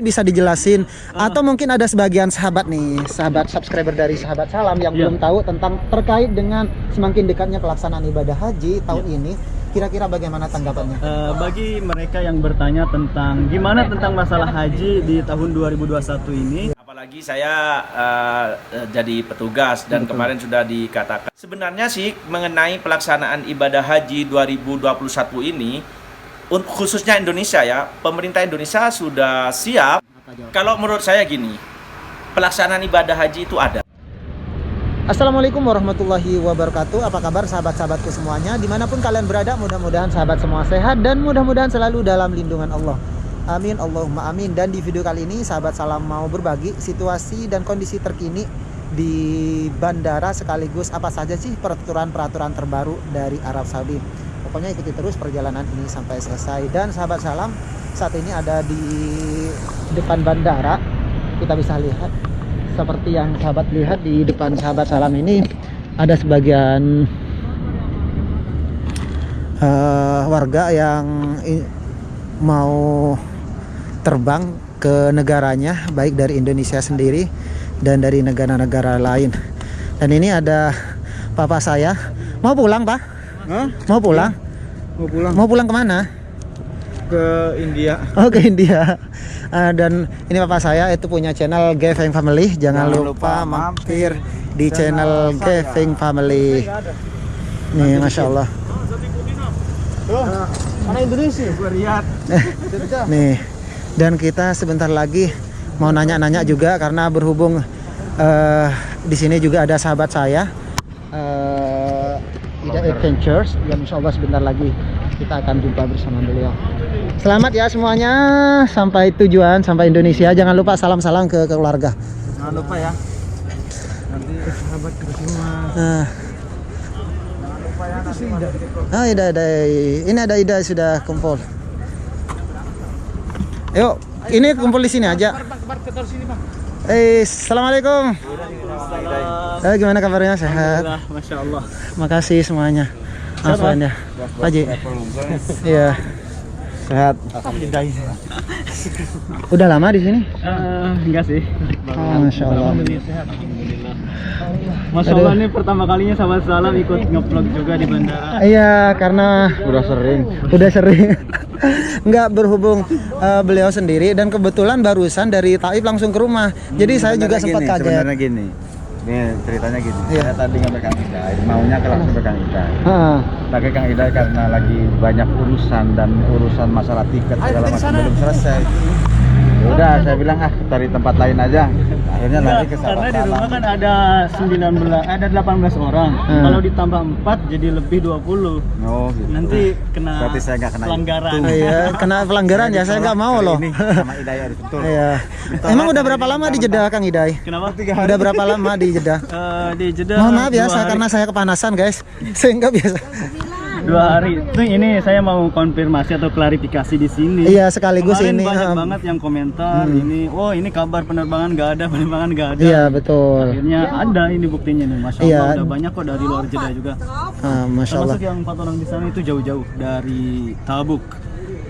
Bisa dijelasin atau mungkin ada sebagian sahabat nih, sahabat subscriber dari Sahabat Salam yang belum tahu tentang terkait dengan semakin dekatnya pelaksanaan ibadah haji tahun ini, kira-kira bagaimana tanggapannya? Bagi mereka yang bertanya tentang gimana tentang masalah haji di tahun 2021 ini, apalagi saya jadi petugas dan kemarin sudah dikatakan sebenarnya sih mengenai pelaksanaan ibadah haji 2021 ini, khususnya Indonesia ya, pemerintah Indonesia sudah siap. Kalau menurut saya gini, pelaksanaan ibadah haji itu ada. Assalamualaikum warahmatullahi wabarakatuh. Apa kabar sahabat-sahabatku semuanya? Dimanapun kalian berada, mudah-mudahan sahabat semua sehat dan mudah-mudahan selalu dalam lindungan Allah. Amin, Allahumma amin. Dan di video kali ini Sahabat Salam mau berbagi situasi dan kondisi terkini di bandara, sekaligus apa saja sih peraturan-peraturan terbaru dari Arab Saudi. Pokoknya ikuti terus perjalanan ini sampai selesai. Dan Sahabat Salam saat ini ada di depan bandara. Kita bisa lihat seperti yang sahabat lihat di depan Sahabat Salam ini ada sebagian warga yang mau terbang ke negaranya, baik dari Indonesia sendiri dan dari negara-negara lain. Dan ini ada papa saya mau pulang, Pak. Mau pulang? mau pulang Mau pulang kemana? ke India. Oh, ke India. Dan ini papa saya itu punya channel Geving Family. Jangan lupa mampir di channel Geving Family. Nih, masya Allah. Anak Indonesia, gue lihat. Nih, dan kita sebentar lagi mau nanya-nanya juga karena berhubung di sini juga ada sahabat saya, Ida Adventures, yang insya Allah sebentar lagi kita akan jumpa bersama beliau. Selamat ya semuanya sampai tujuan, sampai Indonesia. Jangan lupa salam-salam ke keluarga. Jangan lupa ya. Nanti sahabat ke semua. Jangan lupa ya nanti. Ida. Ini ada Ida sudah kumpul. Yuk, ini kumpul di sini aja. Assalamualaikum. Gimana kabarnya? Sehat? Masya Allah. Makasih semuanya. Afwan ya, Pak Ji. Iya. Sehat. Udah lama di sini? Enggak sih. Masya Allah. Alhamdulillah. Masya Allah, ini pertama kalinya Sahabat Salam ikut nge-vlog juga di bandara. Iya, karena udah sering. Nggak berhubung beliau sendiri dan kebetulan barusan dari Taif langsung ke rumah. Jadi saya juga sempat kaget. Sebenarnya gini. Ini ceritanya gini. Saya tadi ngambil Kang Idai, maunya ke langsung ke Kang Idai. Tapi Kang Idai karena lagi banyak urusan masalah tiket segala macam belum selesai. Udah, saya bilang cari tempat lain aja. Akhirnya nanti ke Sahabat Karena di rumah Salam. kan ada 18 orang. Kalau ditambah 4 jadi lebih 20. Oh, gitu. Nanti kena Berarti saya nggak kena pelanggaran. Iya, kena pelanggaran ya. Saya nggak mau loh. Ini sama Idai harus betul. Iya. Emang udah berapa lama di Jeddah, Kang Idai? Kenapa? Udah berapa lama di Jeddah? Di Jeddah. Mohon maaf ya, 2 hari. karena saya kepanasan guys. Saya nggak biasa. 2 hari. Itu ini saya mau konfirmasi atau klarifikasi di sini. Iya, sekaligus Kemarin ini. banyak banget yang komentar ini. Oh, ini kabar penerbangan nggak ada, penerbangan nggak ada. Iya, betul. Akhirnya ada ini buktinya nih. Masya Allah, Iya. udah banyak kok dari luar Jeddah juga. Masya Allah. Termasuk yang 4 orang di sana itu jauh-jauh dari Tabuk,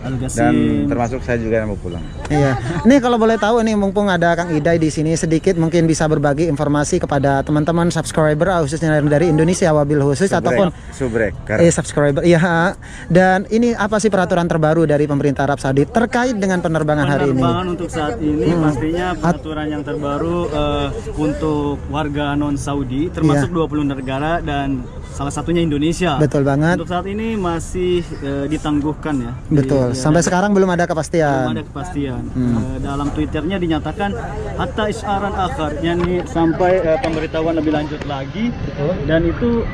Dan Al-Ghasim. termasuk saya juga yang mau pulang. Iya. Ini kalau boleh tahu nih, mumpung ada Kang Idai di sini, sedikit mungkin bisa berbagi informasi kepada teman-teman subscriber khususnya dari Indonesia wabil khusus ataupun Subrek. subscriber. Iya. Dan ini apa sih peraturan terbaru dari pemerintah Arab Saudi terkait dengan penerbangan hari ini? Penerbangan untuk saat ini pastinya peraturan yang terbaru untuk warga non Saudi termasuk 20 negara dan salah satunya Indonesia. Betul banget. Untuk saat ini masih ditangguhkan ya. Betul. Sampai sekarang belum ada Belum kepastian. ada kepastian. Dalam Twitternya dinyatakan hatta isyaran akhar, yakni sampai pemberitahuan lebih lanjut lagi. Dan itu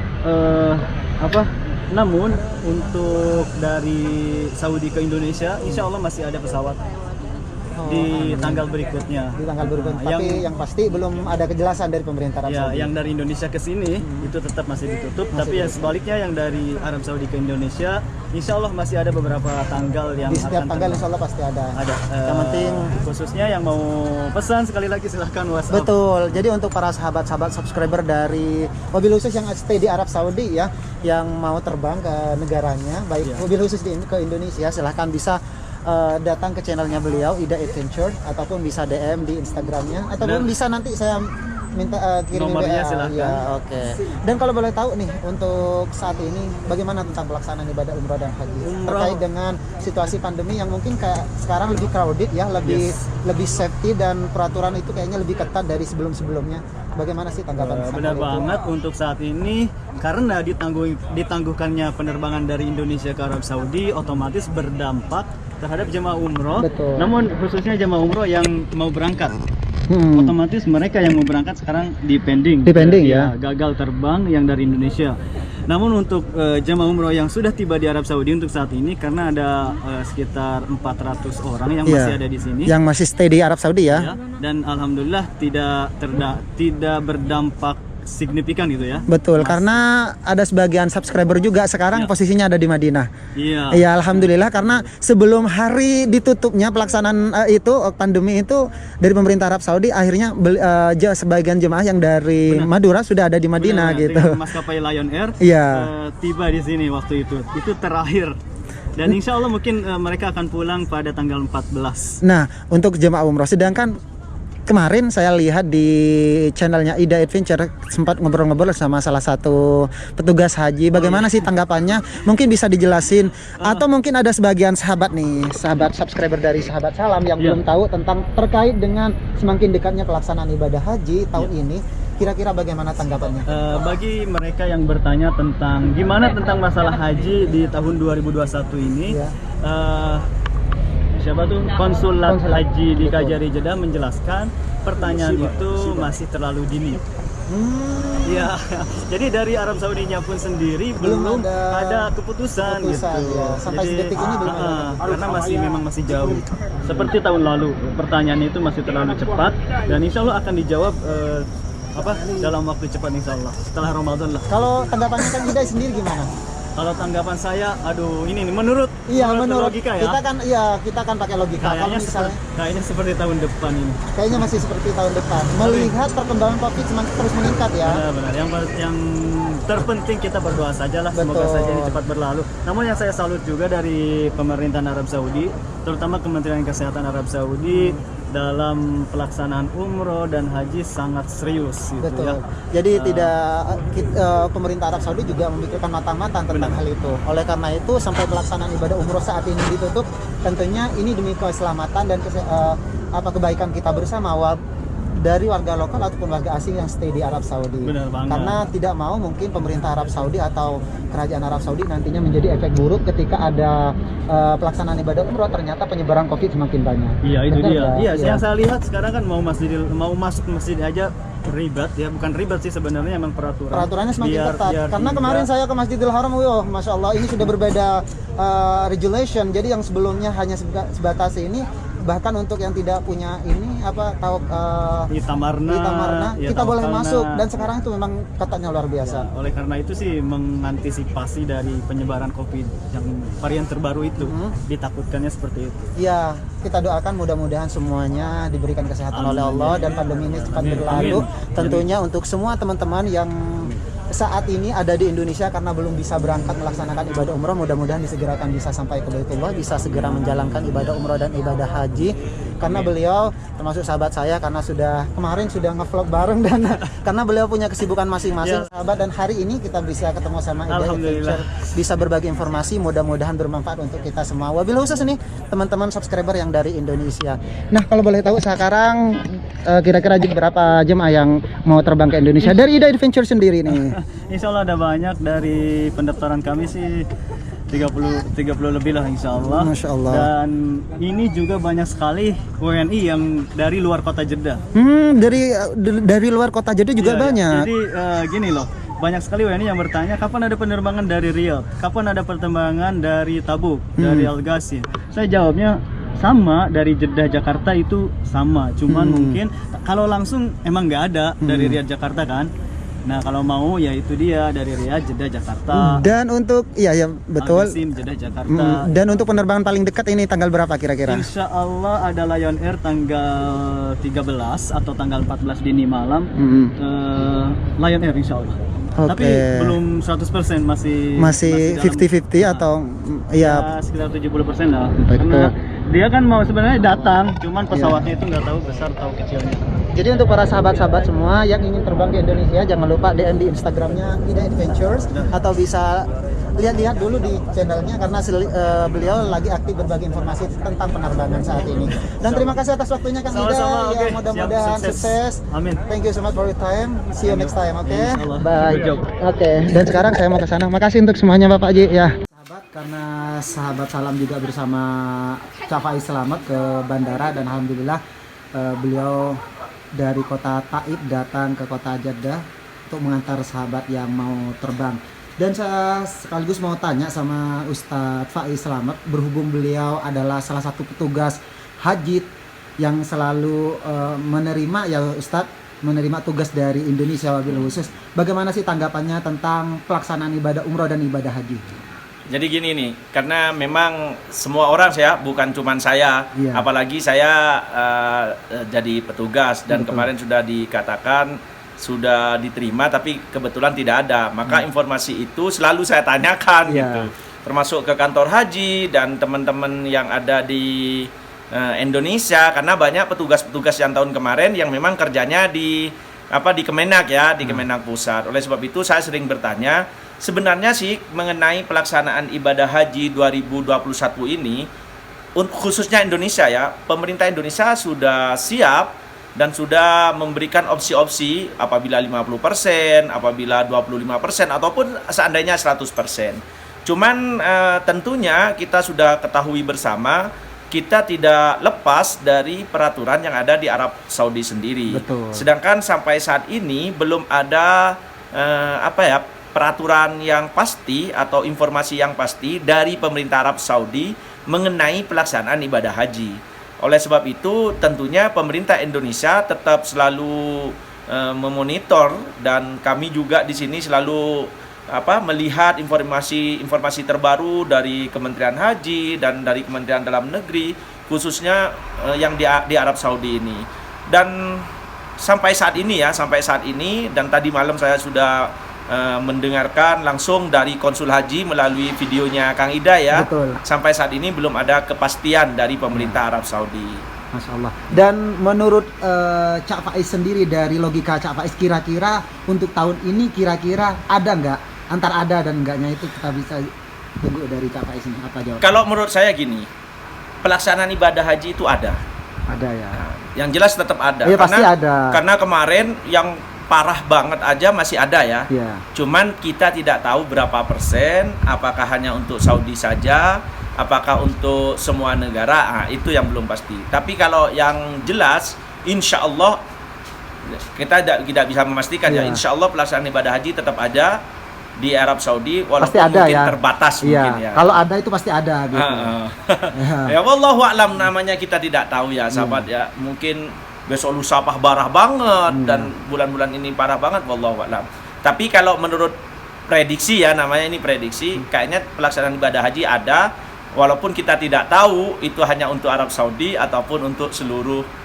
namun untuk dari Saudi ke Indonesia insya Allah masih ada pesawat di tanggal berikutnya. Di tanggal berikutnya. Nah, Tapi yang pasti belum ada kejelasan dari pemerintah Arab Ya, Saudi. yang dari Indonesia ke sini itu tetap masih ditutup. Tapi yang sebaliknya yang dari Arab Saudi ke Indonesia, insya Allah masih ada beberapa tanggal yang Di setiap akan tanggal terbang. insya Allah pasti ada. Ada. Yang penting khususnya yang mau pesan sekali lagi silahkan WhatsApp. betul. Jadi untuk para sahabat-sahabat subscriber dari mobil khusus yang stay di Arab Saudi ya, yang mau terbang ke negaranya, baik mobil khusus ke Indonesia, silahkan bisa datang ke channelnya beliau Ida Adventure ataupun bisa DM di Instagramnya ataupun bisa nanti saya minta kirim nomornya WA. silahkan. Ya, oke. Dan kalau boleh tahu nih untuk saat ini bagaimana tentang pelaksanaan ibadah umroh dan haji terkait dengan situasi pandemi yang mungkin kayak sekarang lebih crowded ya, lebih safety dan peraturan itu kayaknya lebih ketat dari sebelum-sebelumnya. Bagaimana sih tanggapan Benar banget untuk saat ini karena ditangguhkannya penerbangan dari Indonesia ke Arab Saudi otomatis berdampak terhadap jemaah umroh. Betul. Namun khususnya jemaah umroh yang mau berangkat. Otomatis mereka yang mau berangkat sekarang dipending ya. Gagal terbang yang dari Indonesia. Namun untuk jemaah umroh yang sudah tiba di Arab Saudi untuk saat ini karena ada sekitar 400 orang yang masih ada di sini. Yang masih stay di Arab Saudi ya. Dan alhamdulillah tidak berdampak signifikan gitu ya. Betul, karena ada sebagian subscriber juga sekarang posisinya ada di Madinah. Iya. Iya, alhamdulillah karena sebelum hari ditutupnya pelaksanaan itu pandemi itu dari pemerintah Arab Saudi akhirnya sebagian jemaah yang dari Madura sudah ada di Madinah gitu. Dengan maskapai Lion Air tiba di sini waktu itu. Itu terakhir. Dan insya Allah mungkin mereka akan pulang pada tanggal 14. Nah, untuk jemaah umroh sedangkan kemarin saya lihat di channelnya Ida Adventure sempat ngobrol-ngobrol sama salah satu petugas haji. Bagaimana sih tanggapannya? Mungkin bisa dijelasin atau mungkin ada sebagian sahabat nih, sahabat subscriber dari Sahabat Salam yang belum tahu tentang terkait dengan semakin dekatnya pelaksanaan ibadah haji tahun ini. Kira-kira bagaimana tanggapannya? Bagi mereka yang bertanya tentang gimana tentang masalah haji di tahun 2021 ini, siapa tuh konsulat haji di Kajari Jeddah menjelaskan pertanyaan itu masih terlalu dini. Ya, jadi dari Arab Saudinya pun sendiri belum ada keputusan gitu. Ya. Sampai jadi, detik ini belum ada. karena memang masih jauh. Seperti tahun lalu, pertanyaan itu masih terlalu cepat dan insya Allah akan dijawab dalam waktu cepat insya Allah setelah Ramadan lah. Kalau tanggapannya kan Ida sendiri gimana? Kalau tanggapan saya, ini nih menurut logika ya. Kita kan pakai logika. Kayaknya seperti tahun depan ini. Kayaknya masih seperti tahun depan. Melihat perkembangan Covid terus meningkat ya. Benar. Yang terpenting kita berdoa sajalah, semoga saja ini cepat berlalu. Namun yang saya salut juga dari pemerintahan Arab Saudi, terutama Kementerian Kesehatan Arab Saudi dalam pelaksanaan umroh dan haji sangat serius gitu. Betul. Ya. Jadi pemerintah Arab Saudi juga memikirkan matang-matang tentang hal itu. Oleh karena itu sampai pelaksanaan ibadah umroh saat ini ditutup, tentunya ini demi keselamatan dan kebaikan kita bersama dari warga lokal ataupun warga asing yang stay di Arab Saudi. Benar banget. Karena tidak mau mungkin pemerintah Arab Saudi atau kerajaan Arab Saudi nantinya menjadi efek buruk ketika ada pelaksanaan ibadah umroh ternyata penyebaran Covid semakin banyak. Iya, itu benar dia. ya? Iya, yang saya lihat sekarang kan mau masuk masjid aja ribet ya, bukan ribet sih sebenarnya, emang peraturannya semakin ketat. Karena kemarin saya ke Masjidil Haram, masya Allah ini sudah berbeda regulation. Jadi yang sebelumnya hanya sebatas ini, bahkan untuk yang tidak punya ini Itamarna kita boleh masuk, dan sekarang itu memang ketatnya luar biasa. Oleh karena itu sih mengantisipasi dari penyebaran Covid yang varian terbaru itu, ditakutkannya seperti itu. Iya, kita doakan mudah-mudahan semuanya diberikan kesehatan oleh Allah dan pandemi ini cepat berlalu. Tentunya untuk semua teman-teman yang saat ini ada di Indonesia karena belum bisa berangkat melaksanakan ibadah umroh, mudah-mudahan disegerakan bisa sampai ke Baitullah, bisa segera menjalankan ibadah umroh dan ibadah haji. Karena beliau termasuk sahabat saya, karena kemarin sudah ngevlog bareng, dan karena beliau punya kesibukan masing-masing sahabat, dan hari ini kita bisa ketemu sama Ida Adventure, bisa berbagi informasi, mudah-mudahan bermanfaat untuk kita semua. Wabil khusus nih teman-teman subscriber yang dari Indonesia. Nah, kalau boleh tahu sekarang kira-kira berapa jemaah yang mau terbang ke Indonesia dari Ida Adventure sendiri nih? Insya Allah ada banyak. Dari pendaftaran kami sih 30 lebih lah insya Allah. Masya Allah. Dan ini juga banyak sekali WNI yang dari luar kota Jeddah. Dari luar kota Jeddah juga banyak. Jadi gini loh, banyak sekali WNI yang bertanya kapan ada penerbangan dari Riyadh, kapan ada penerbangan dari Tabuk, dari Al-Ghasin. Saya jawabnya sama, dari Jeddah Jakarta itu sama. Cuman mungkin kalau langsung emang nggak ada dari Riyadh Jakarta kan. Nah, kalau mau ya itu dia dari Riyadh, Jeddah, Jakarta. Dan untuk betul. Al-Qasim, Jeddah, Jakarta. Dan untuk penerbangan paling dekat ini tanggal berapa kira-kira? Insya Allah ada Lion Air tanggal 13 atau tanggal 14 dini malam. Lion Air insya Allah. Tapi belum 100%, masih 50-50 atau sekitar 70% lah. Betul. Karena Dia kan mau sebenarnya datang, cuman pesawatnya itu nggak tahu besar atau kecilnya. Jadi untuk para sahabat-sahabat semua yang ingin terbang ke Indonesia, jangan lupa DM di Instagramnya Ida Adventures, atau bisa lihat-lihat dulu di channelnya karena beliau lagi aktif berbagi informasi tentang penerbangan saat ini. Dan terima kasih atas waktunya Kang Ida. Sama-sama, Ya, oke. mudah-mudahan Siap, sukses. Amin. Thank you so much for your time. See you next time, oke? Insyaallah. Bye. Good job. Oke, dan sekarang saya mau ke sana. Makasih untuk semuanya Bapak Ji ya. Sahabat, karena sahabat salam juga bersama Cak Faiz Selamat ke bandara, dan alhamdulillah beliau dari kota Taib datang ke kota Jeddah untuk mengantar sahabat yang mau terbang. Dan saya sekaligus mau tanya sama Ustadz Faiz Selamat, berhubung beliau adalah salah satu petugas haji yang selalu menerima ya Ustadz, menerima tugas dari Indonesia wabil khusus. Bagaimana sih tanggapannya tentang pelaksanaan ibadah umroh dan ibadah haji? Jadi gini nih, karena memang semua orang bukan cuman saya, Iya. apalagi saya jadi petugas dan Betul. kemarin sudah dikatakan sudah diterima tapi kebetulan tidak ada. Maka informasi itu selalu saya tanyakan Iya. gitu. Termasuk ke kantor haji dan teman-teman yang ada di Indonesia, karena banyak petugas-petugas yang tahun kemarin yang memang kerjanya di Kemenak ya, di Kemenak Pusat. Oleh sebab itu saya sering bertanya, sebenarnya sih mengenai pelaksanaan ibadah haji 2021 ini, khususnya Indonesia ya, pemerintah Indonesia sudah siap dan sudah memberikan opsi-opsi apabila 50%, apabila 25%, ataupun seandainya 100%. Cuman tentunya kita sudah ketahui bersama, kita tidak lepas dari peraturan yang ada di Arab Saudi sendiri. Betul. Sedangkan sampai saat ini belum ada peraturan yang pasti atau informasi yang pasti dari pemerintah Arab Saudi mengenai pelaksanaan ibadah haji. Oleh sebab itu tentunya pemerintah Indonesia tetap selalu memonitor, dan kami juga di sini selalu melihat informasi terbaru dari Kementerian Haji dan dari Kementerian Dalam Negeri, khususnya yang di Arab Saudi ini. Dan sampai saat ini dan tadi malam saya sudah mendengarkan langsung dari konsul haji melalui videonya Kang Ida ya. Betul. Sampai saat ini belum ada kepastian dari pemerintah Arab Saudi. Masya Allah. Dan menurut Cak Faiz sendiri, dari logika Cak Faiz, kira-kira untuk tahun ini kira-kira ada nggak? Antara ada dan enggaknya itu kita bisa tunggu dari Cak Faiz ini. Apa jawab? Kalau menurut saya gini, pelaksanaan ibadah haji itu ada. Ada ya. Yang jelas tetap ada. Iya, pasti ada. Karena kemarin yang parah banget aja masih ada ya. Iya. Cuman kita tidak tahu berapa persen, apakah hanya untuk Saudi saja, apakah untuk semua negara, itu yang belum pasti. Tapi kalau yang jelas, insya Allah kita tidak bisa memastikan ya. Iya. Insya Allah pelaksanaan ibadah haji tetap ada di Arab Saudi, walaupun Pasti ada mungkin ya. terbatas Iya. mungkin ya. Kalau ada itu pasti ada gitu. Ya wallahu a'lam, namanya kita tidak tahu ya sahabat ya. Mungkin besok lusa parah banget dan bulan-bulan ini parah banget, wallahu a'lam. Tapi kalau menurut prediksi ya, namanya ini prediksi, kayaknya pelaksanaan ibadah haji ada, walaupun kita tidak tahu itu hanya untuk Arab Saudi ataupun untuk seluruh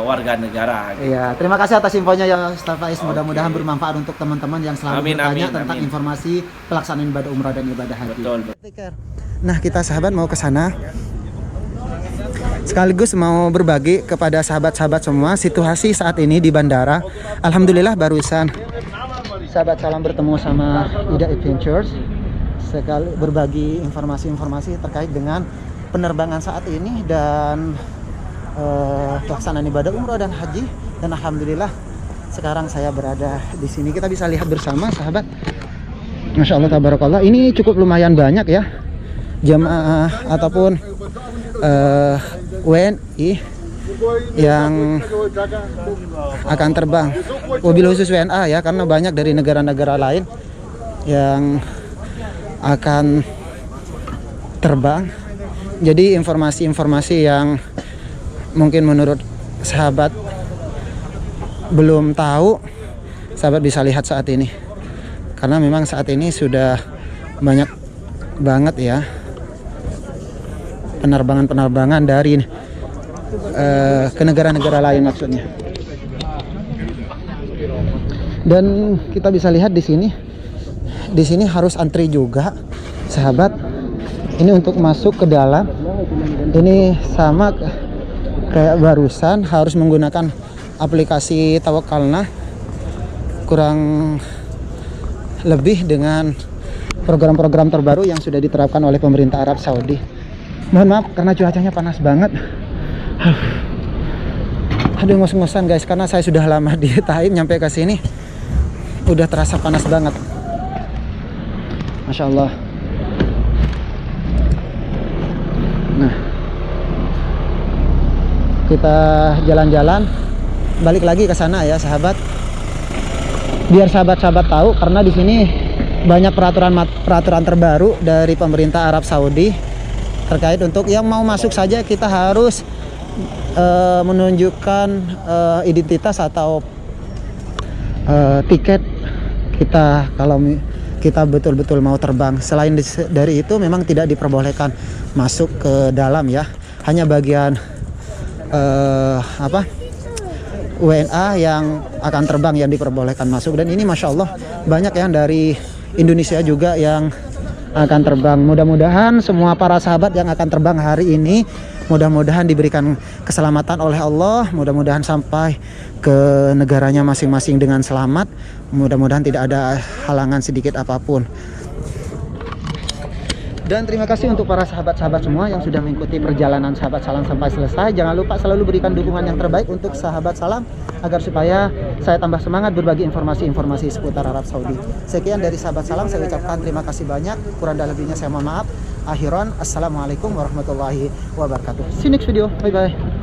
warga negara. Gitu. Iya, terima kasih atas infonya ya Ustaz Faiz. Mudah-mudahan bermanfaat untuk teman-teman yang selalu bertanya tentang informasi pelaksanaan ibadah umrah dan ibadah haji. Betul. Nah, kita sahabat mau ke sana. Sekaligus mau berbagi kepada sahabat-sahabat semua situasi saat ini di bandara. Alhamdulillah barusan sahabat salam bertemu sama Ida Adventures, sekali berbagi informasi-informasi terkait dengan penerbangan saat ini dan pelaksanaan ibadah umrah dan haji. Dan alhamdulillah sekarang saya berada di sini. Kita bisa lihat bersama sahabat. Masya Allah tabarakallah, ini cukup lumayan banyak ya jamaah ataupun WNI yang akan terbang, mobil khusus WNA ya, karena banyak dari negara-negara lain yang akan terbang. Jadi informasi-informasi yang mungkin menurut sahabat belum tahu, sahabat bisa lihat saat ini, karena memang saat ini sudah banyak banget ya penerbangan dari ke negara-negara lain maksudnya. Dan kita bisa lihat di sini harus antri juga sahabat Ini untuk masuk ke dalam. Ini sama kayak barusan, harus menggunakan aplikasi Tawakalna, kurang lebih dengan program-program terbaru yang sudah diterapkan oleh pemerintah Arab Saudi. Mohon maaf karena cuacanya panas banget. Aduh, ngos-ngosan guys, karena saya sudah lama di Taim, nyampe ke sini udah terasa panas banget. Masya Allah. Nah, kita jalan-jalan balik lagi ke sana ya sahabat, biar sahabat-sahabat tahu, karena di sini banyak peraturan terbaru dari pemerintah Arab Saudi terkait untuk yang mau masuk saja kita harus menunjukkan identitas atau tiket kita kalau kita betul-betul mau terbang. Selain dari itu memang tidak diperbolehkan masuk ke dalam ya, hanya bagian WNA yang akan terbang yang diperbolehkan masuk. Dan ini Masya Allah banyak yang dari Indonesia juga yang akan terbang. Mudah-mudahan semua para sahabat yang akan terbang hari ini mudah-mudahan diberikan keselamatan oleh Allah, mudah-mudahan sampai ke negaranya masing-masing dengan selamat, mudah-mudahan tidak ada halangan sedikit apapun. Dan terima kasih untuk para sahabat-sahabat semua yang sudah mengikuti perjalanan Sahabat Salam sampai selesai. Jangan lupa selalu berikan dukungan yang terbaik untuk Sahabat Salam agar supaya saya tambah semangat berbagi informasi-informasi seputar Arab Saudi. Sekian dari Sahabat Salam, saya ucapkan terima kasih banyak. Kurang dan lebihnya saya mohon maaf. Akhiran, assalamualaikum warahmatullahi wabarakatuh. See you next video. Bye bye.